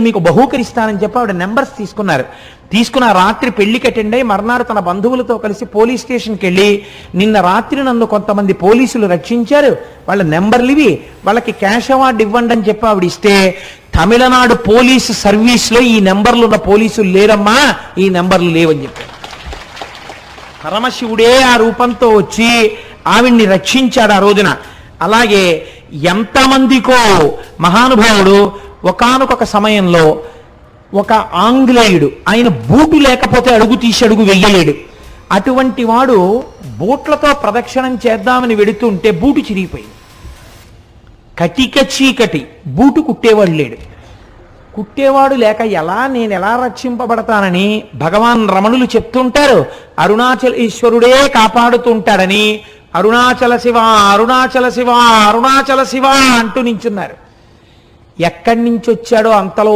మీకు బహూకరిస్తానని చెప్పి ఆవిడ నెంబర్స్ తీసుకున్న రాత్రి పెళ్లికి అటెండ్ అయ్యి మర్నాడు తన బంధువులతో కలిసి పోలీస్ స్టేషన్కి వెళ్ళి నిన్న రాత్రి నన్ను కొంతమంది పోలీసులు రక్షించారు, వాళ్ళ నెంబర్లు ఇవి, వాళ్ళకి క్యాష్ అవార్డు ఇవ్వండి అని చెప్పి ఆవిడ ఇస్తే, తమిళనాడు పోలీసు సర్వీస్లో ఈ నెంబర్లు ఉన్న పోలీసులు లేరమ్మా, ఈ నెంబర్లు లేవని చెప్పారు. పరమశివుడే ఆ రూపంతో వచ్చి ఆవిడ్ని రక్షించాడు ఆ రోజున. అలాగే ఎంతమందికో మహానుభావుడు ఒకానొక సమయంలో ఒక ఆంగ్లేయుడు, ఆయన బూటు లేకపోతే అడుగు తీసి అడుగు వెయ్యలేడు. అటువంటి వాడు బూట్లతో ప్రదక్షిణం చేద్దామని వెడుతుంటే బూటు చిరిగిపోయింది. కటిక చీకటి, బూటు కుట్టేవాడు లేడు. కుట్టేవాడు లేక నేను ఎలా రక్షింపబడతానని భగవాన్ రమణులు చెప్తుంటారు. అరుణాచలేశ్వరుడే కాపాడుతుంటాడని అరుణాచల శివ అరుణాచల శివ అరుణాచల శివ అంటూ నించున్నారు. ఎక్కడి నుంచి వచ్చాడో అంతలో